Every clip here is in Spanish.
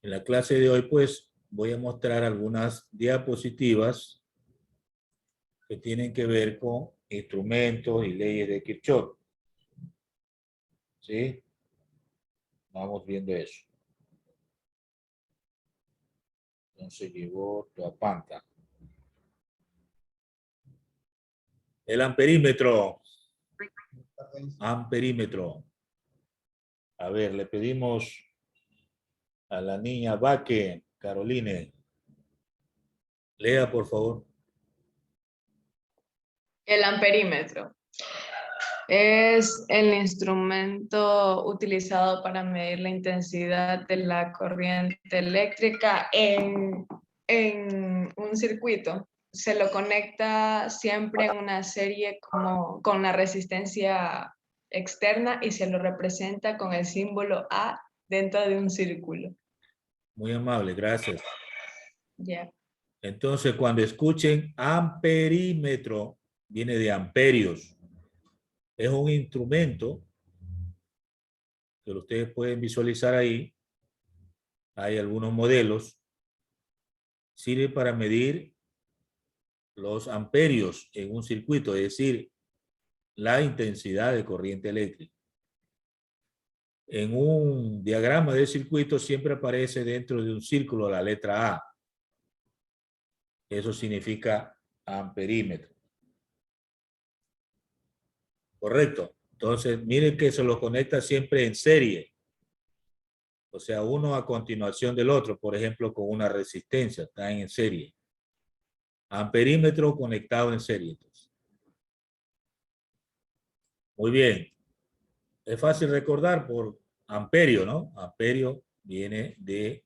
En la clase de hoy, pues, voy a mostrar algunas diapositivas que tienen que ver con instrumentos y leyes de Kirchhoff. ¿Sí? Vamos viendo eso. Entonces llegó tu panta. El amperímetro. Amperímetro. A ver, le pedimos a la niña Baque, Caroline. Lea, por favor. El amperímetro es el instrumento utilizado para medir la intensidad de la corriente eléctrica en un circuito. Se lo conecta siempre en una serie como con la resistencia externa y se lo representa con el símbolo A dentro de un círculo. Muy amable, gracias. Ya. Entonces, cuando escuchen amperímetro, viene de amperios. Es un instrumento que ustedes pueden visualizar ahí. Hay algunos modelos. Sirve para medir los amperios en un circuito, es decir, la intensidad de corriente eléctrica. En un diagrama de circuito siempre aparece dentro de un círculo la letra A. Eso significa amperímetro. Correcto. Entonces, miren que se los conecta siempre en serie. O sea, uno a continuación del otro, por ejemplo, con una resistencia, están en serie. Amperímetro conectado en serie. Entonces. Muy bien. Es fácil recordar por amperio, ¿no? Amperio viene de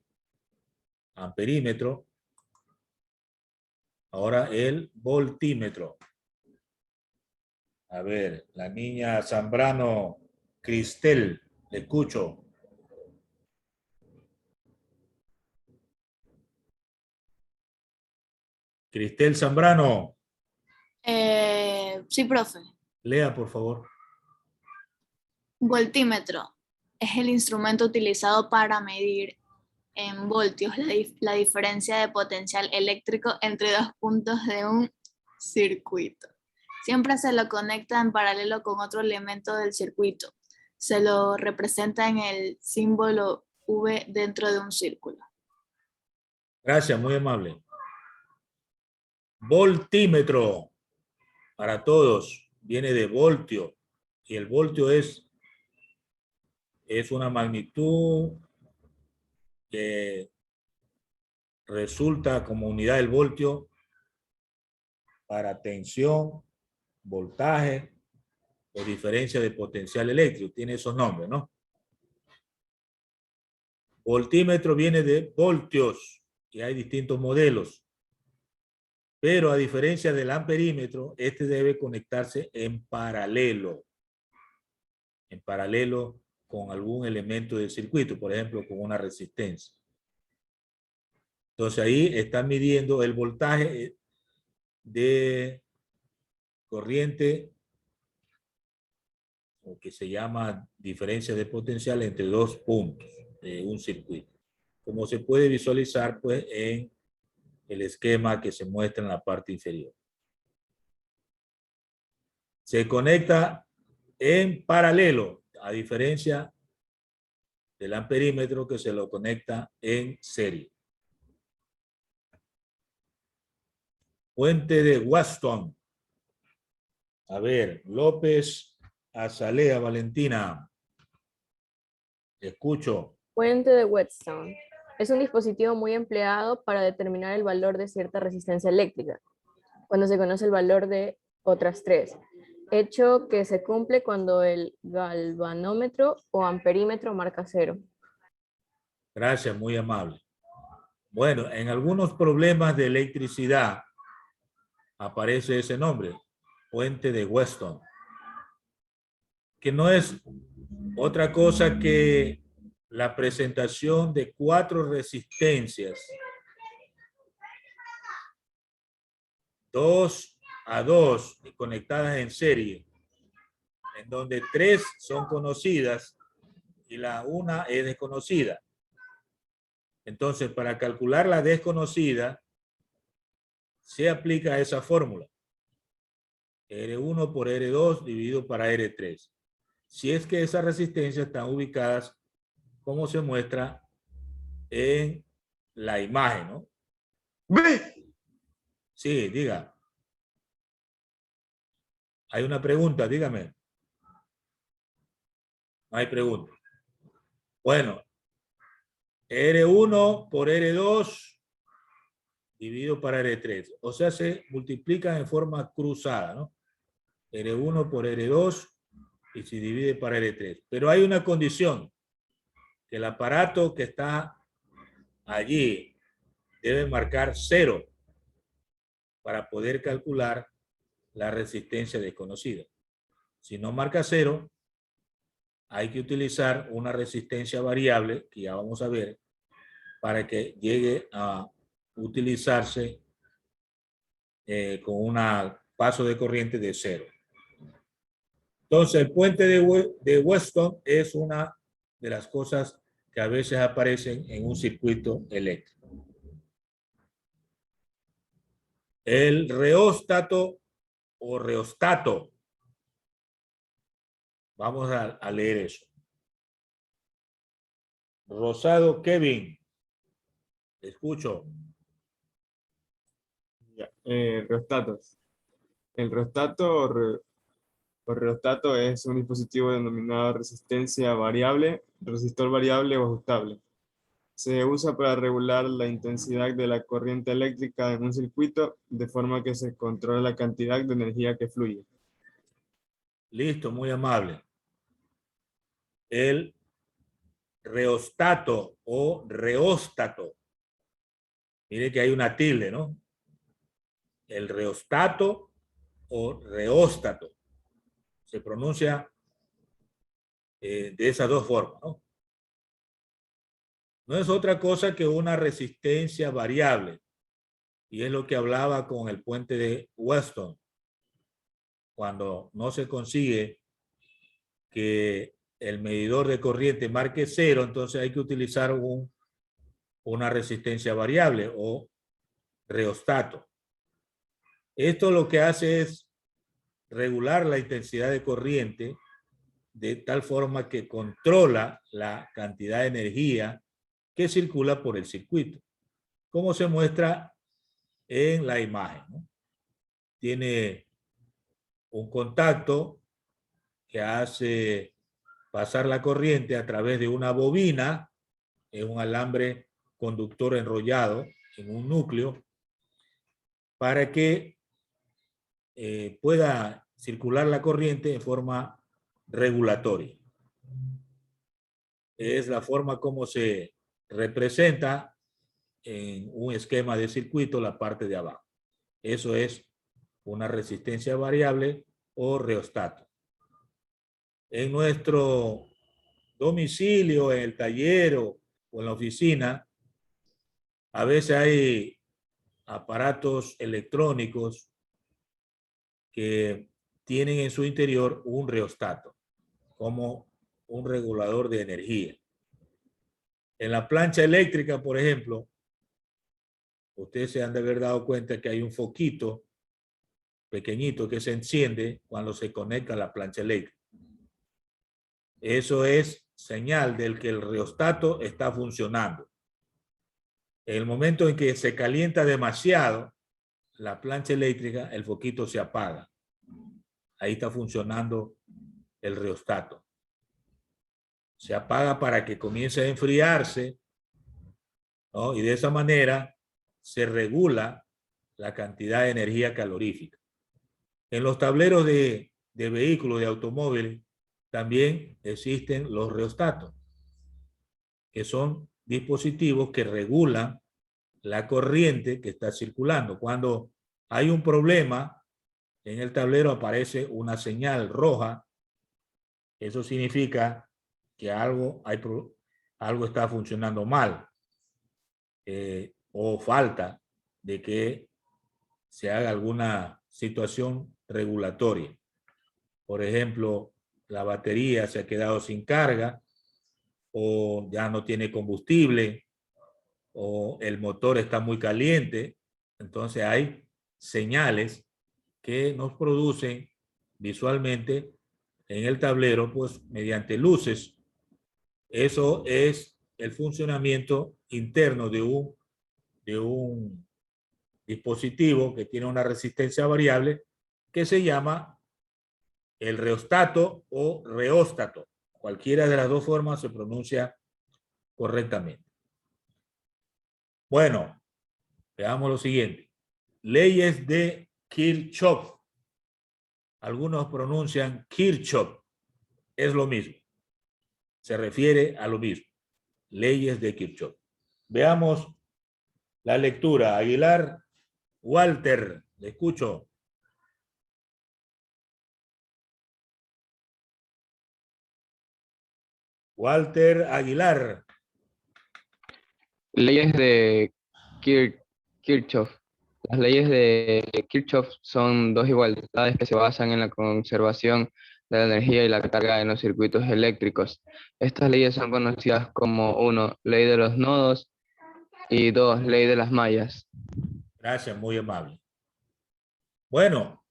amperímetro. Ahora el voltímetro. A ver, la niña Zambrano Cristel, le escucho. Cristel Zambrano. Sí, profe. Lea, por favor. Voltímetro es el instrumento utilizado para medir en voltios la diferencia de potencial eléctrico entre dos puntos de un circuito. Siempre se lo conecta en paralelo con otro elemento del circuito. Se lo representa en el símbolo V dentro de un círculo. Gracias, muy amable. Voltímetro, para todos, viene de voltio. Y el voltio es una magnitud que resulta como unidad del voltio para tensión, voltaje o diferencia de potencial eléctrico. Tiene esos nombres, ¿no? Voltímetro viene de voltios y hay distintos modelos. Pero a diferencia del amperímetro, este debe conectarse en paralelo con algún elemento del circuito, por ejemplo, con una resistencia. Entonces ahí están midiendo el voltaje de corriente, o que se llama diferencia de potencial entre dos puntos de un circuito. Como se puede visualizar, pues, en el esquema que se muestra en la parte inferior. Se conecta en paralelo, a diferencia del amperímetro que se lo conecta en serie. Puente de Waston. A ver, López Azalea Valentina. Escucho. Puente de Whetstone. Es un dispositivo muy empleado para determinar el valor de cierta resistencia eléctrica, cuando se conoce el valor de otras tres, hecho que se cumple cuando el galvanómetro o amperímetro marca 0. Gracias, muy amable. Bueno, en algunos problemas de electricidad aparece ese nombre, Puente de Weston, que no es otra cosa que la presentación de 4 resistencias, 2 a 2 conectadas en serie, en donde 3 son conocidas y la una es desconocida. Entonces, para calcular la desconocida, se aplica esa fórmula. R1 por R2 dividido para R3. Si es que esas resistencias están ubicadas como se muestra en la imagen, ¿no? ¡Ve! Sí, diga. Hay una pregunta, dígame. No hay pregunta. Bueno, R1 por R2 dividido para R3. O sea, se multiplican en forma cruzada, ¿no? R1 por R2 y se divide para R3. Pero hay una condición, que el aparato que está allí debe marcar 0 para poder calcular la resistencia desconocida. Si no marca 0, hay que utilizar una resistencia variable, que ya vamos a ver, para que llegue a utilizarse con un paso de corriente de 0. Entonces, el puente de Weston es una de las cosas que a veces aparecen en un circuito eléctrico. El reóstato o reostato. Vamos a leer eso. Rosado Kevin. Escucho. Reostatos. El reostato o reostato es un dispositivo denominado resistencia variable, resistor variable o ajustable. Se usa para regular la intensidad de la corriente eléctrica en un circuito de forma que se controle la cantidad de energía que fluye. Listo, muy amable. El reostato o reóstato. Mire que hay una tilde, ¿no? El reostato o reóstato. Se pronuncia de esas dos formas, ¿no? No es otra cosa que una resistencia variable. Y es lo que hablaba con el puente de Weston. Cuando no se consigue que el medidor de corriente marque 0, entonces hay que utilizar una resistencia variable o reostato. Esto lo que hace es regular la intensidad de corriente de tal forma que controla la cantidad de energía que circula por el circuito, como se muestra en la imagen, ¿no? Tiene un contacto que hace pasar la corriente a través de una bobina, es un alambre conductor enrollado en un núcleo, para que pueda circular la corriente en forma regulatoria. Es la forma como se representa en un esquema de circuito la parte de abajo. Eso es una resistencia variable o reostato. En nuestro domicilio, en el taller o en la oficina, a veces hay aparatos electrónicos que tienen en su interior un reostato, como un regulador de energía. En la plancha eléctrica, por ejemplo, ustedes se han de haber dado cuenta que hay un foquito pequeñito que se enciende cuando se conecta a la plancha eléctrica. Eso es señal del que el reostato está funcionando. En el momento en que se calienta demasiado la plancha eléctrica, el foquito se apaga. Ahí está funcionando el reostato. Se apaga para que comience a enfriarse, ¿no? Y de esa manera se regula la cantidad de energía calorífica. En los tableros de vehículos, de automóviles, también existen los reostatos, que son dispositivos que regulan la corriente que está circulando. Cuando hay un problema, en el tablero aparece una señal roja. Eso significa que algo está funcionando mal o falta de que se haga alguna situación regulatoria. Por ejemplo, la batería se ha quedado sin carga o ya no tiene combustible o el motor está muy caliente. Entonces hay señales que nos producen visualmente en el tablero, pues mediante luces. Eso es el funcionamiento interno de un dispositivo que tiene una resistencia variable que se llama el reostato o reóstato. Cualquiera de las dos formas se pronuncia correctamente. Bueno, veamos lo siguiente. Leyes de Kirchhoff. Algunos pronuncian Kirchhoff. Es lo mismo. Se refiere a lo mismo. Leyes de Kirchhoff. Veamos la lectura. Aguilar, Walter, le escucho. Walter Aguilar. Leyes de Kirchhoff. Las leyes de Kirchhoff son dos igualdades que se basan en la conservación de la energía y la carga en los circuitos eléctricos. Estas leyes son conocidas como 1, ley de los nodos y 2, ley de las mallas. Gracias, muy amable. Bueno,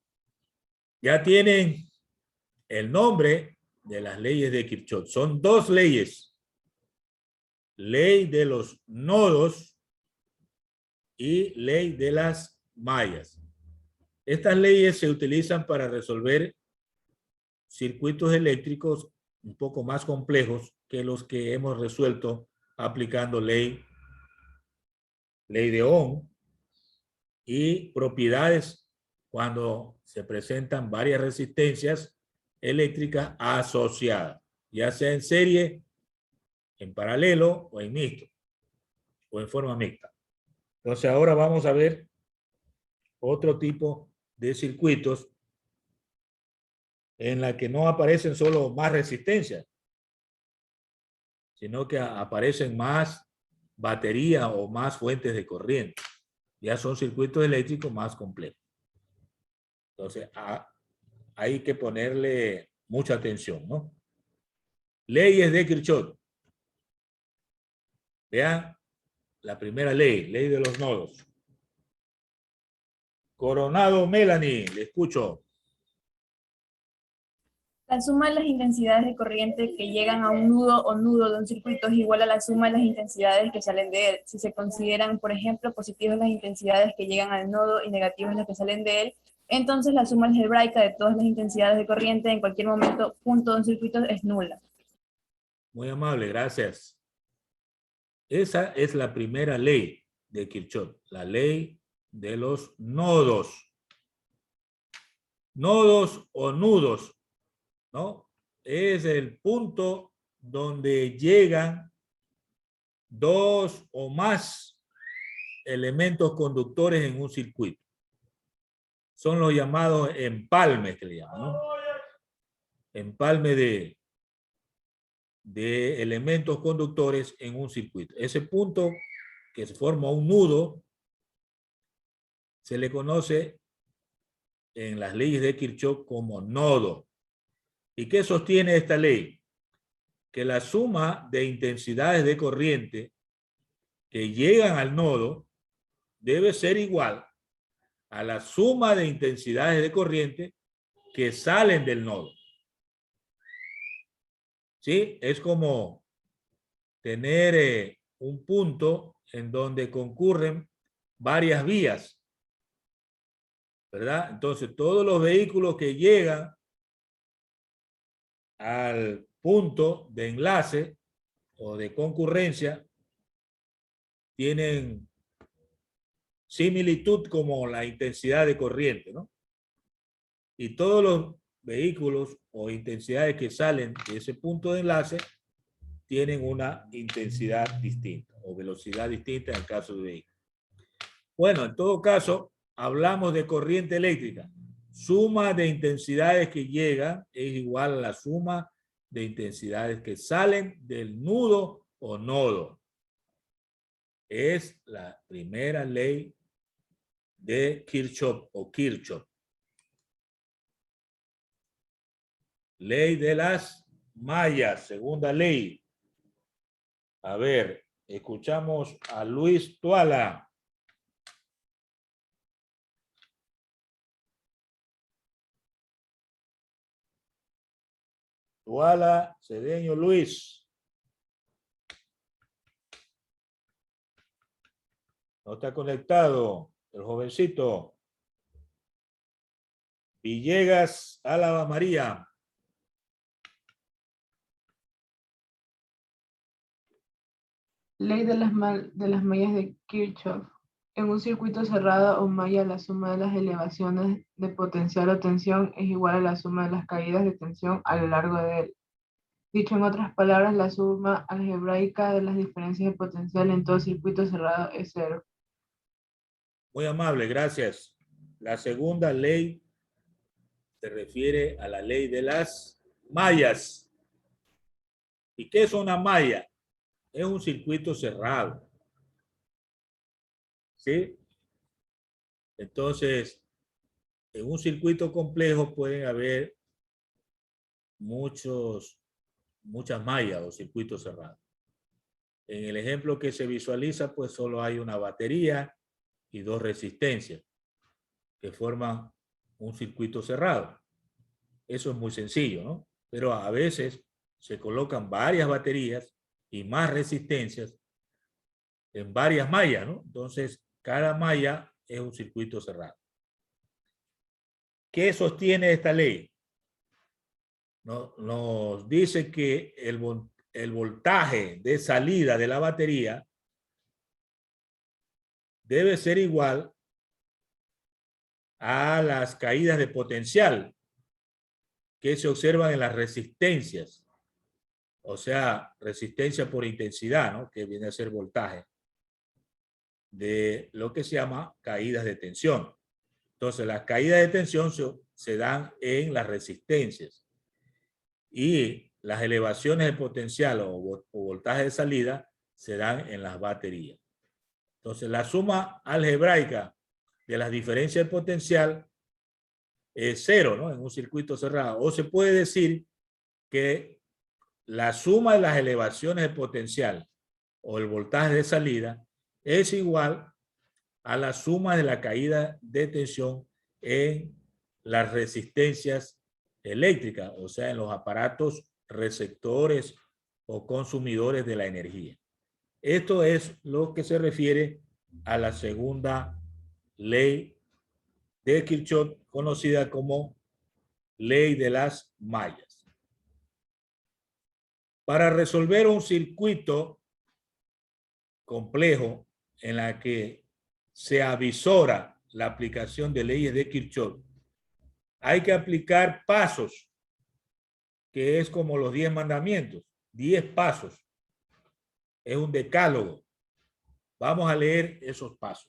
ya tienen el nombre de las leyes de Kirchhoff. Son dos leyes. Ley de los nodos y ley de las mallas. Estas leyes se utilizan para resolver circuitos eléctricos un poco más complejos que los que hemos resuelto aplicando ley de Ohm y propiedades cuando se presentan varias resistencias eléctricas asociadas, ya sea en serie, en paralelo o en mixto, o en forma mixta. Entonces ahora vamos a ver otro tipo de circuitos en la que no aparecen solo más resistencias, sino que aparecen más batería o más fuentes de corriente. Ya son circuitos eléctricos más complejos. Entonces, hay que ponerle mucha atención, ¿no? Leyes de Kirchhoff. Vean la primera ley, ley de los nodos. Coronado Melanie, le escucho. La suma de las intensidades de corriente que llegan a un nudo o nudo de un circuito es igual a la suma de las intensidades que salen de él. Si se consideran, por ejemplo, positivas las intensidades que llegan al nodo y negativas las que salen de él, entonces la suma algebraica de todas las intensidades de corriente en cualquier momento punto de un circuito es nula. Muy amable, gracias. Esa es la primera ley de Kirchhoff, la ley de los nodos. Nodos o nudos, ¿no? Es el punto donde llegan dos o más elementos conductores en un circuito. Son los llamados empalmes que le llaman, ¿no? Empalme de elementos conductores en un circuito. Ese punto que se forma un nudo se le conoce en las leyes de Kirchhoff como nodo. ¿Y qué sostiene esta ley? Que la suma de intensidades de corriente que llegan al nodo debe ser igual a la suma de intensidades de corriente que salen del nodo. ¿Sí? Es como tener un punto en donde concurren varias vías, ¿verdad? Entonces, todos los vehículos que llegan al punto de enlace o de concurrencia tienen similitud como la intensidad de corriente, ¿no? Y todos los vehículos o intensidades que salen de ese punto de enlace tienen una intensidad distinta o velocidad distinta en el caso de vehículos. Bueno, en todo caso, hablamos de corriente eléctrica. Suma de intensidades que llegan es igual a la suma de intensidades que salen del nudo o nodo. Es la primera ley de Kirchhoff o Kirchhoff. Ley de las mallas, segunda ley. A ver, Escuchamos a Luis Tuala. Tuala, Cedeño, Luis. No está conectado el jovencito. Villegas, Álava María. Ley de las mallas de Kirchhoff. En un circuito cerrado o malla, la suma de las elevaciones de potencial o tensión es igual a la suma de las caídas de tensión a lo largo de él. Dicho en otras palabras, la suma algebraica de las diferencias de potencial en todo circuito cerrado es cero. Muy amable, gracias. La segunda ley se refiere a la ley de las mallas. ¿Y qué es una malla? Es un circuito cerrado. ¿Sí? Entonces, en un circuito complejo pueden haber muchas mallas o circuitos cerrados. En el ejemplo que se visualiza, pues solo hay una batería y dos resistencias que forman un circuito cerrado. Eso es muy sencillo, ¿no? Pero a veces se colocan varias baterías y más resistencias en varias mallas, ¿no? Entonces, cada malla es un circuito cerrado. ¿Qué sostiene esta ley? Nos dice que el voltaje de salida de la batería debe ser igual a las caídas de potencial que se observan en las resistencias. O sea, resistencia por intensidad, ¿no? Que viene a ser voltaje de lo que se llama caídas de tensión. Entonces, las caídas de tensión se dan en las resistencias y las elevaciones de potencial o voltaje de salida se dan en las baterías. Entonces, la suma algebraica de las diferencias de potencial es cero, ¿no? En un circuito cerrado. O se puede decir que la suma de las elevaciones de potencial o el voltaje de salida es igual a la suma de la caída de tensión en las resistencias eléctricas, o sea, en los aparatos receptores o consumidores de la energía. Esto es lo que se refiere a la segunda ley de Kirchhoff, conocida como ley de las mallas. Para resolver un circuito complejo en la que se avisora la aplicación de leyes de Kirchhoff, hay que aplicar pasos, que es como los 10 mandamientos, 10 pasos. Es un decálogo. Vamos a leer esos pasos.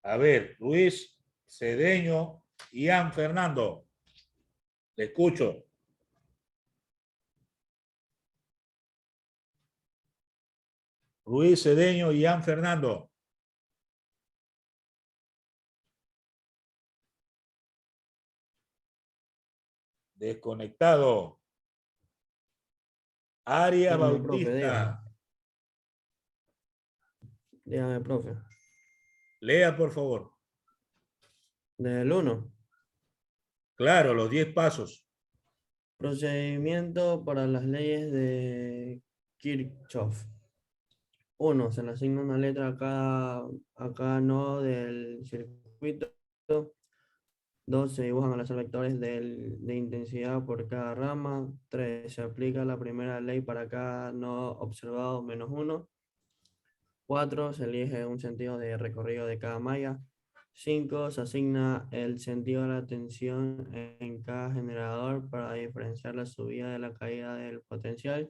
A ver, Luis, Cedeño, Ian Fernando. Le escucho. Luis, Cedeño, Ian Fernando. Desconectado. Arias Bautista. Dígame, profe. Lea, por favor. Del 1. Claro, los 10 pasos. Procedimiento para las leyes de Kirchhoff. 1. Se le asigna una letra a cada nodo del circuito. 2. Se dibujan al azar vectores de intensidad por cada rama. 3. Se aplica la primera ley para cada nodo observado menos 1. 4. Se elige un sentido de recorrido de cada malla. 5. Se asigna el sentido de la tensión en cada generador para diferenciar la subida de la caída del potencial.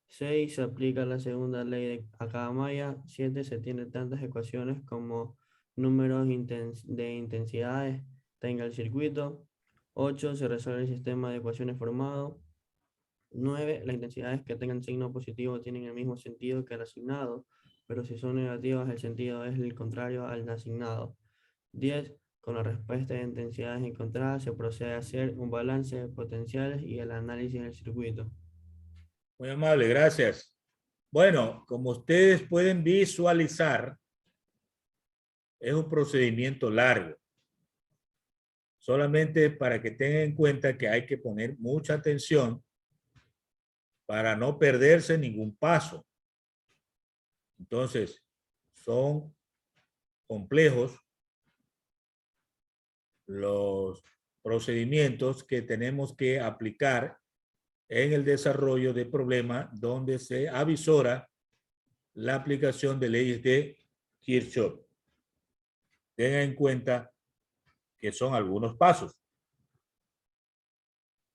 6. Se aplica la segunda ley a cada malla. 7. Se tiene tantas ecuaciones como números de intensidades tenga el circuito. 8. Se resuelve el sistema de ecuaciones formado. 9. Las intensidades que tengan signo positivo tienen el mismo sentido que el asignado, pero si son negativas el sentido es el contrario al asignado. 10. Con la respuesta de intensidades encontradas se procede a hacer un balance de potenciales y el análisis del circuito. Muy amable, gracias. Bueno, como ustedes pueden visualizar, es un procedimiento largo. Solamente para que tengan en cuenta que hay que poner mucha atención para no perderse ningún paso. Entonces, son complejos los procedimientos que tenemos que aplicar en el desarrollo de problemas donde se avisora la aplicación de leyes de Kirchhoff. Tengan en cuenta que son algunos pasos.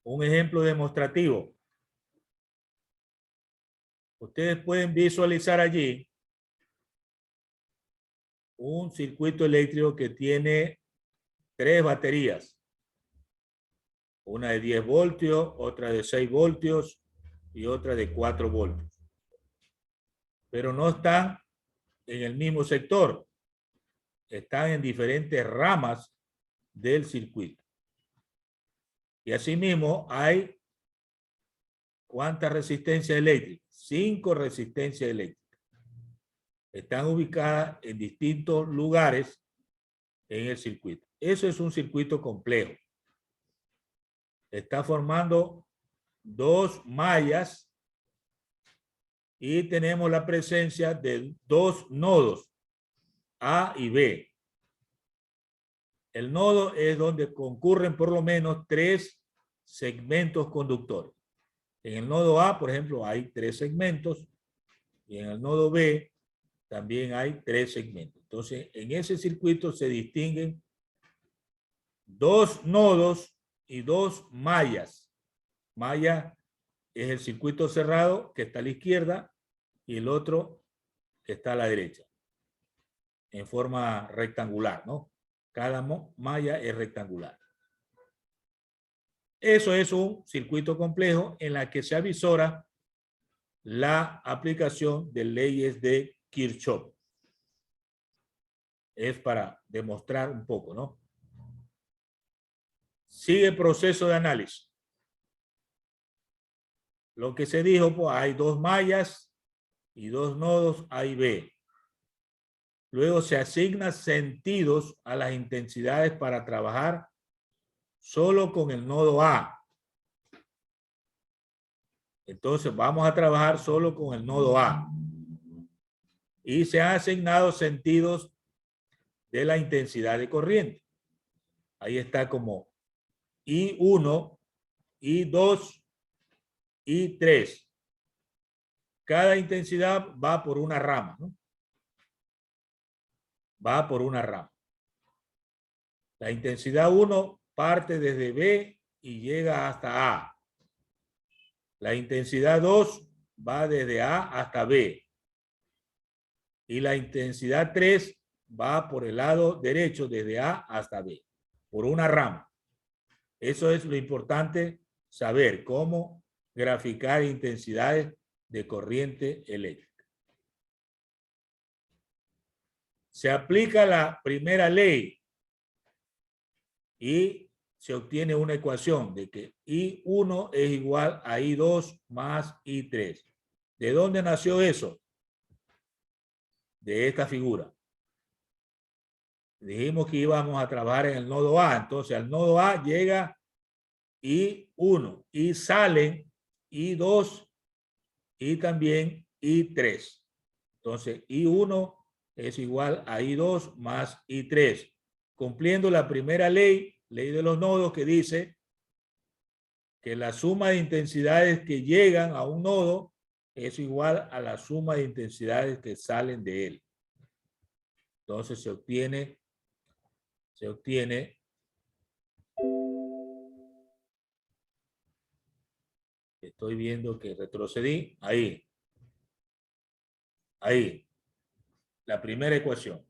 Un ejemplo demostrativo. Ustedes pueden visualizar allí un circuito eléctrico que tiene 3 baterías. Una de 10 voltios, otra de 6 voltios y otra de 4 voltios. Pero no están en el mismo sector. Están en diferentes ramas del circuito. Y asimismo hay ¿cuántas resistencias eléctricas? 5 resistencias eléctricas. Están ubicadas en distintos lugares en el circuito. Eso es un circuito complejo. Está formando 2 mallas y tenemos la presencia de 2 nodos, A y B. El nodo es donde concurren por lo menos 3 segmentos conductores. En el nodo A, por ejemplo, hay 3 segmentos y en el nodo B también hay 3 segmentos. Entonces, en ese circuito se distinguen 2 nodos y 2 mallas. Malla es el circuito cerrado que está a la izquierda y el otro que está a la derecha, en forma rectangular, ¿no? Cada malla es rectangular. Eso es un circuito complejo en la que se avisora la aplicación de leyes de Kirchhoff. Es para demostrar un poco, ¿no? Sigue el proceso de análisis. Lo que se dijo, pues hay 2 mallas y 2 nodos A y B. Luego se asignan sentidos a las intensidades para trabajar solo con el nodo A. Entonces vamos a trabajar solo con el nodo A. Y se han asignado sentidos de la intensidad de corriente. Ahí está como I1, I2, I3. Cada intensidad va por una rama, ¿no? Va por una rama. La intensidad 1 parte desde B y llega hasta A. La intensidad 2 va desde A hasta B. Y la intensidad 3 va por el lado derecho desde A hasta B, por una rama. Eso es lo importante saber, cómo graficar intensidades de corriente eléctrica. Se aplica la primera ley y se obtiene una ecuación de que I1 es igual a I2 más I3. ¿De dónde nació eso? De esta figura. Dijimos que íbamos a trabajar en el nodo A. Entonces al nodo A llega I1 y salen I2 y también I3. Entonces I1 es igual a I2 más I3. Cumpliendo la primera ley, ley de los nodos, que dice que la suma de intensidades que llegan a un nodo es igual a la suma de intensidades que salen de él. Entonces se obtiene, estoy viendo que retrocedí, ahí, la primera ecuación.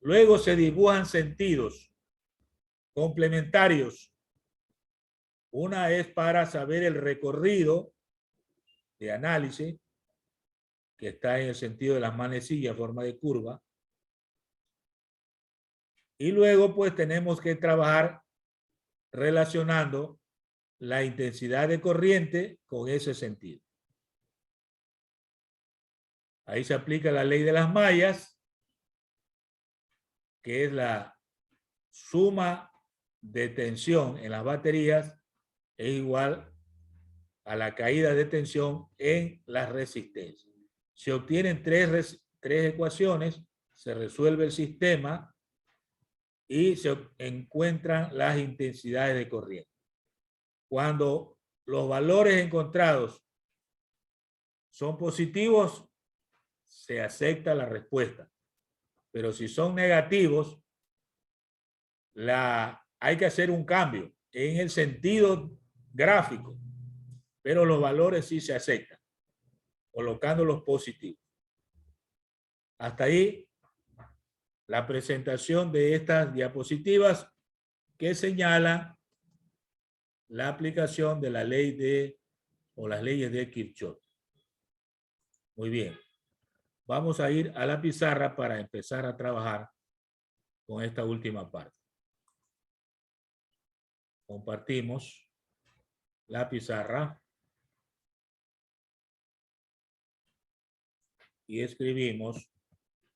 Luego se dibujan sentidos complementarios. Una es para saber el recorrido de análisis, que está en el sentido de las manecillas en forma de curva. Y luego pues tenemos que trabajar relacionando la intensidad de corriente con ese sentido. Ahí se aplica la ley de las mallas, que es la suma de tensión en las baterías es igual a la caída de tensión en las resistencias. Se obtienen tres ecuaciones, se resuelve el sistema y se encuentran las intensidades de corriente. Cuando los valores encontrados son positivos, se acepta la respuesta. Pero si son negativos, hay que hacer un cambio en el sentido gráfico, pero los valores sí se aceptan, colocando los positivos. Hasta ahí la presentación de estas diapositivas que señalan la aplicación de la ley o las leyes de Kirchhoff. Muy bien. Vamos a ir a la pizarra para empezar a trabajar con esta última parte. Compartimos la pizarra y escribimos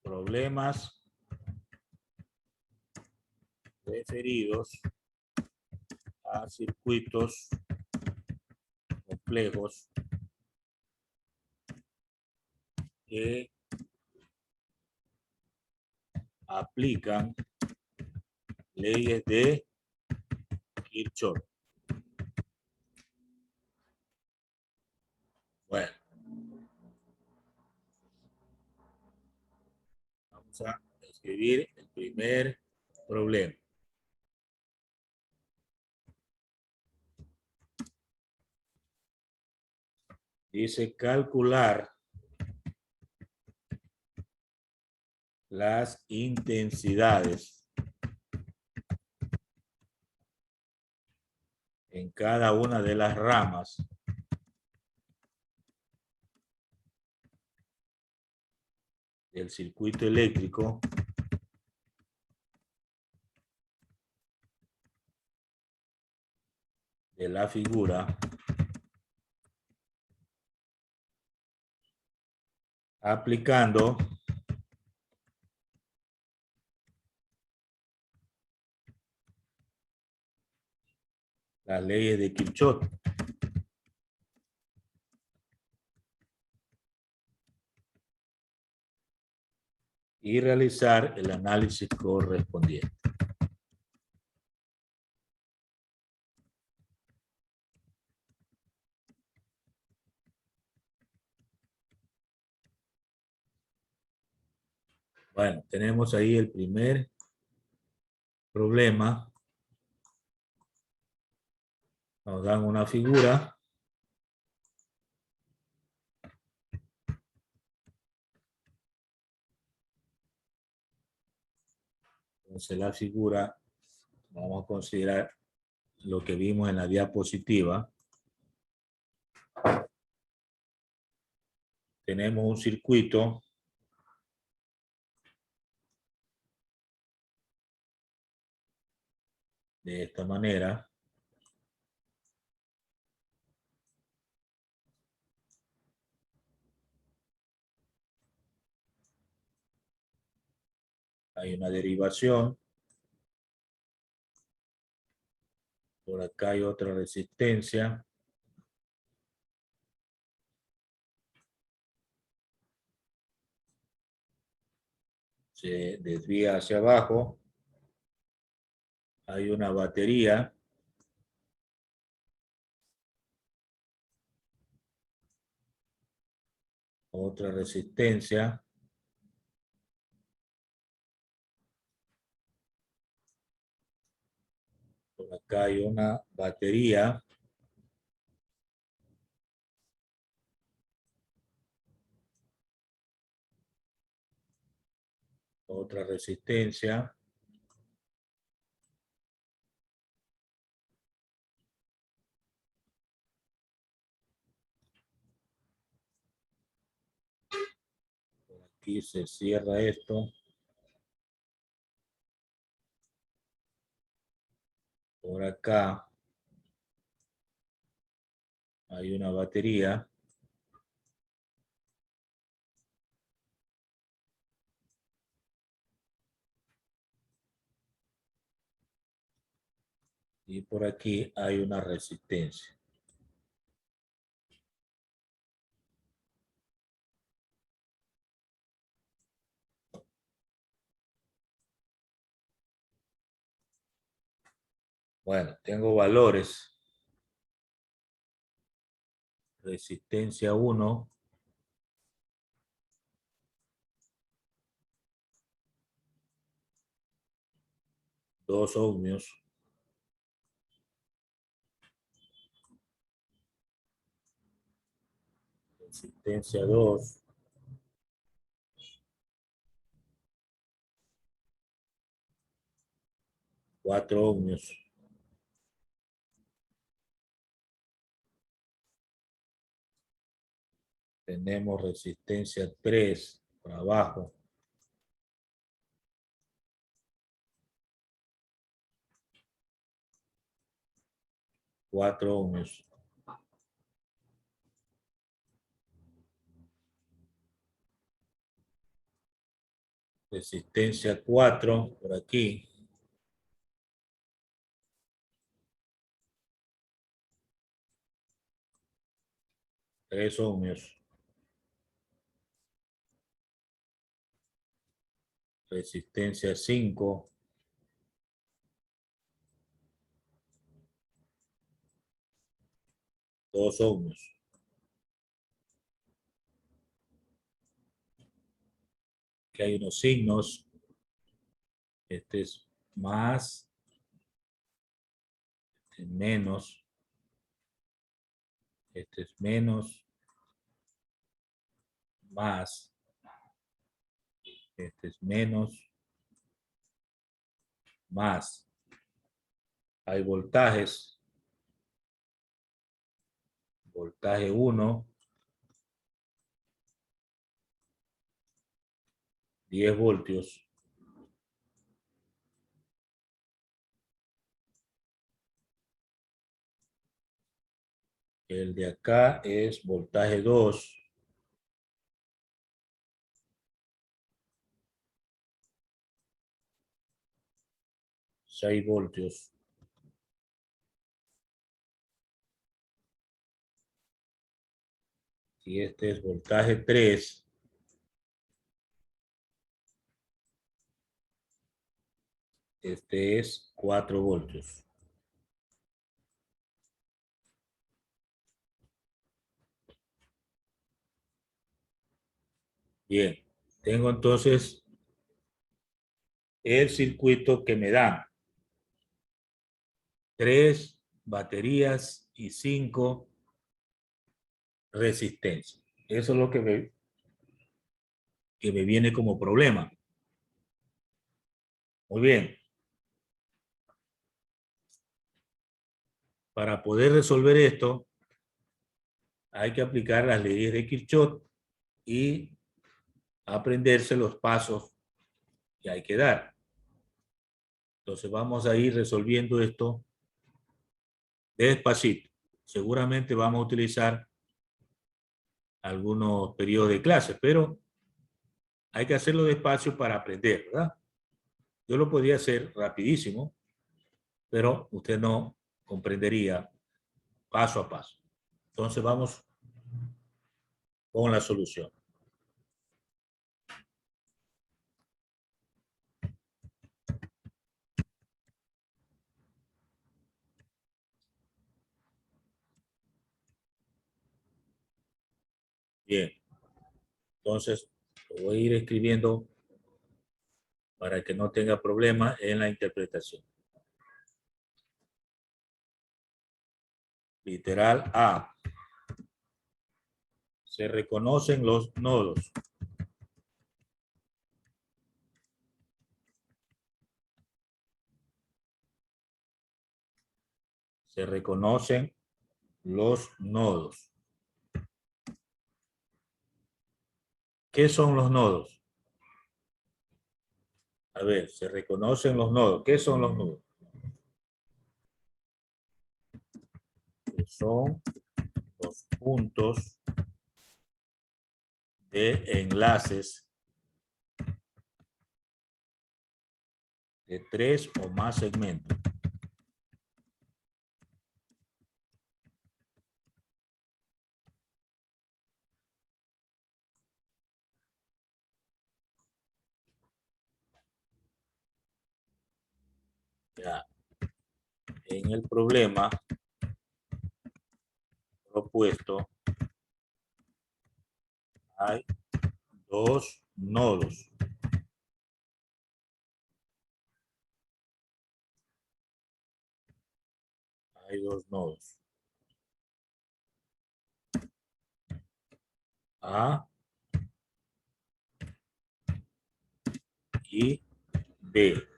problemas referidos a circuitos complejos que aplican leyes de Kirchhoff. Bueno, vamos a escribir el primer problema. Dice calcular las intensidades en cada una de las ramas del circuito eléctrico de la figura aplicando las leyes de Kirchhoff. Y realizar el análisis correspondiente. Bueno, tenemos ahí el primer problema. Nos dan una figura. Entonces la figura, vamos a considerar lo que vimos en la diapositiva. Tenemos un circuito de esta manera. Hay una derivación. Por acá hay otra resistencia. Se desvía hacia abajo. Hay una batería. Otra resistencia. Por acá hay una batería. Otra resistencia. Por aquí se cierra esto. Por acá hay una batería. Y por aquí hay una resistencia. Bueno, tengo valores. Resistencia 1. Dos ohmios. Resistencia 2. Cuatro ohmios. Tenemos resistencia 3 por abajo. Cuatro ohmios. Resistencia 4 por aquí. Tres ohmios. Resistencia 5. Dos ohmios. Aquí hay unos signos. Este es más. Este es menos. Este es menos. Más. Este es menos. Más. Hay voltajes. Voltaje 1. 10 voltios. El de acá es voltaje 2. Seis voltios. Y este es voltaje 3. Este es 4 voltios. Bien, tengo entonces el circuito que me dan 3 baterías y 5 resistencias. Eso es lo que me viene como problema. Muy bien. Para poder resolver esto, hay que aplicar las leyes de Kirchhoff y aprenderse los pasos que hay que dar. Entonces vamos a ir resolviendo esto despacito. Seguramente vamos a utilizar algunos periodos de clase, pero hay que hacerlo despacio para aprender, ¿verdad? Yo lo podría hacer rapidísimo, pero usted no comprendería paso a paso. Entonces vamos con la solución. Bien. Entonces, lo voy a ir escribiendo para que no tenga problema en la interpretación. Literal A. Se reconocen los nodos. Se reconocen los nodos. ¿Qué son los nodos? A ver, se reconocen los nodos. ¿Qué son los nodos? Son los puntos de enlaces de 3 o más segmentos. Ya. En el problema propuesto hay dos nodos. Hay dos nodos. A y B.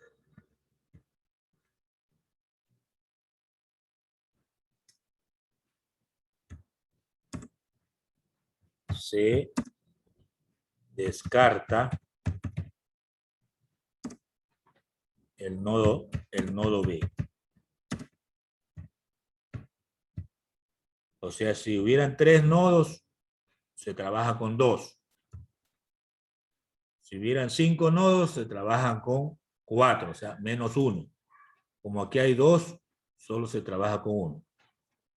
Se descarta el nodo B. O sea, si hubieran 3 nodos, se trabaja con 2. Si hubieran 5 nodos, se trabajan con 4, o sea, menos 1. Como aquí hay 2, solo se trabaja con 1.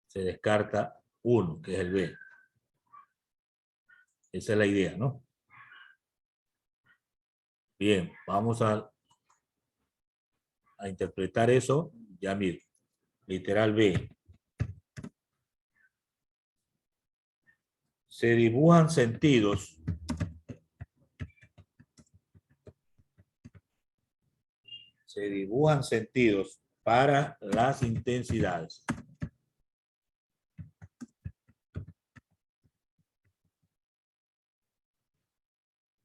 Se descarta 1, que es el B. Esa es la idea, ¿no? Bien, vamos a interpretar eso. Ya mire, literal B. Se dibujan sentidos para las intensidades.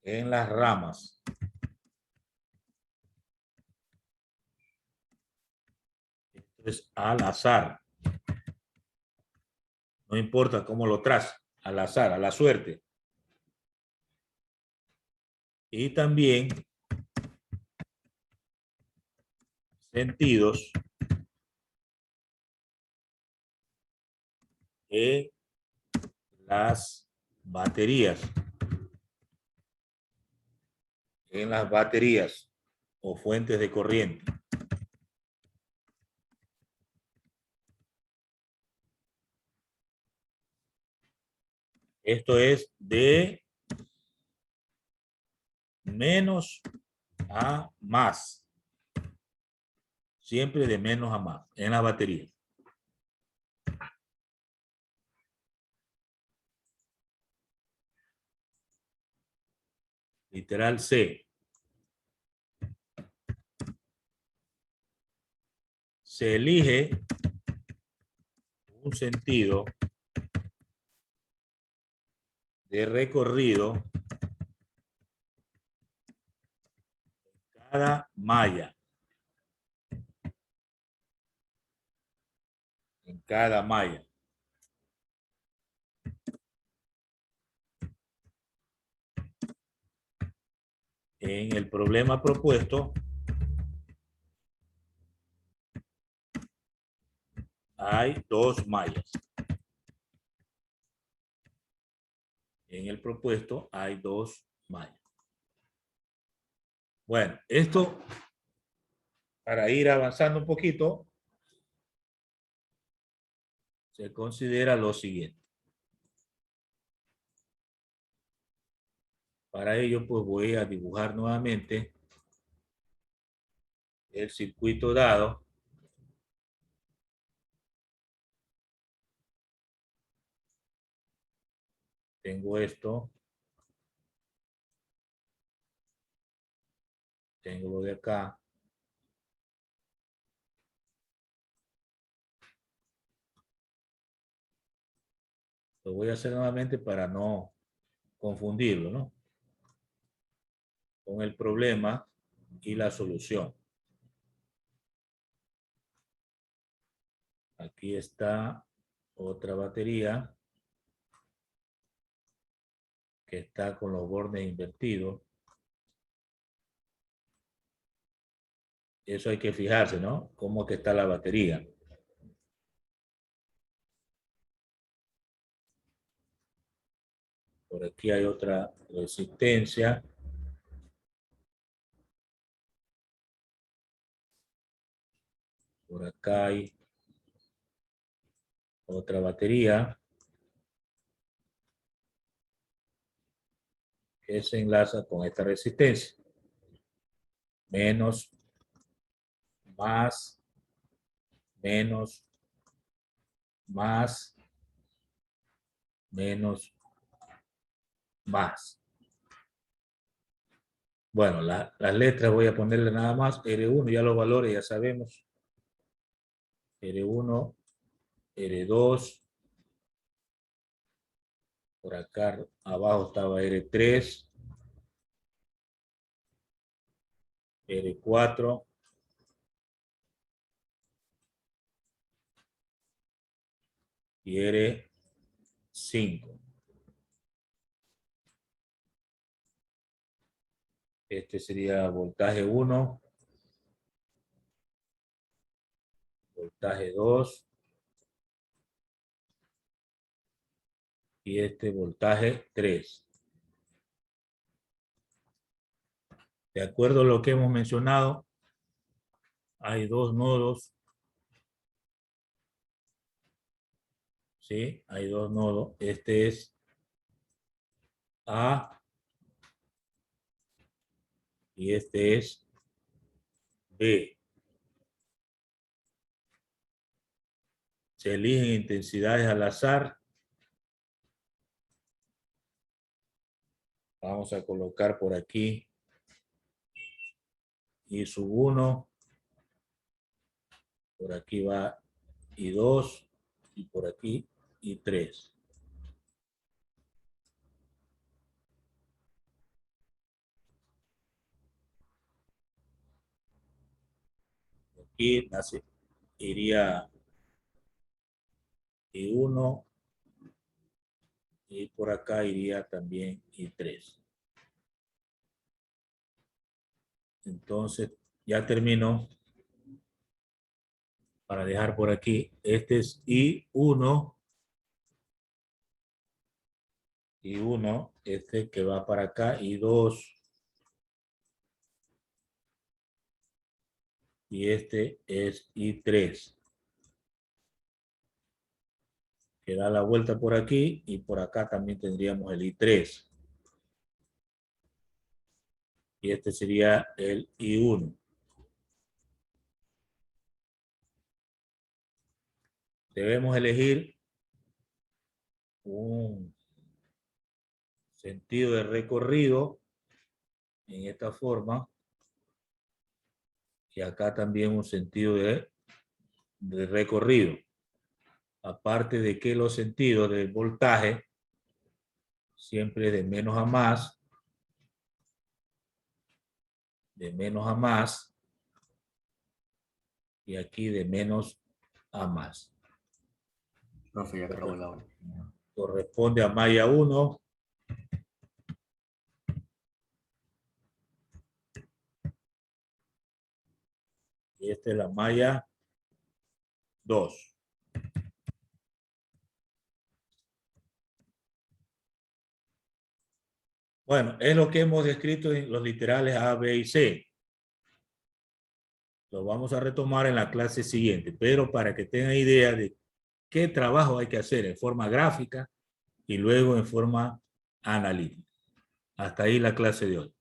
En las ramas. Esto es al azar. No importa cómo lo trace, al azar, a la suerte. Y también sentidos en las baterías. En las baterías o fuentes de corriente. Esto es de menos a más. Siempre de menos a más en las baterías. Literal C. Se elige un sentido de recorrido en cada malla. En cada malla. En el problema propuesto hay 2 mallas. En el propuesto hay 2 mallas. Bueno, esto para ir avanzando un poquito se considera lo siguiente. Para ello, pues voy a dibujar nuevamente el circuito dado. Tengo esto. Tengo lo de acá. Lo voy a hacer nuevamente para no confundirlo, ¿no? Con el problema y la solución. Aquí está otra batería que está con los bordes invertidos. Eso hay que fijarse, ¿no? Cómo que está la batería. Por aquí hay otra resistencia. Por acá hay otra batería que se enlaza con esta resistencia. Menos más, menos, más, menos, más. Bueno, las letras voy a ponerle nada más. R1, ya los valores ya sabemos. R1, R2. Por acá abajo estaba R3. R4. Y R5. Este sería voltaje 1, voltaje 2 y este voltaje 3. De acuerdo a lo que hemos mencionado, hay dos nodos. ¿Sí? Hay dos nodos. Este es A y este es B. Se eligen intensidades al azar. Vamos a colocar por aquí I1. Por aquí va I2 y por aquí I3. Aquí iría I1 y por acá iría también I3. Entonces, ya terminó. Para dejar por aquí, este es I1. I1, este que va para acá, I2. Y este es I3. Que da la vuelta por aquí y por acá también tendríamos el I3. Y este sería el I1. Debemos elegir un sentido de recorrido en esta forma. Y acá también un sentido de recorrido. Aparte de que los sentidos del voltaje siempre de menos a más. De menos a más. Y aquí de menos a más. Profe, ya acabó la hora. Corresponde a malla 1. Y esta es la malla 2. Bueno, es lo que hemos descrito en los literales A, B y C. Lo vamos a retomar en la clase siguiente, pero para que tengan idea de qué trabajo hay que hacer en forma gráfica y luego en forma analítica. Hasta ahí la clase de hoy.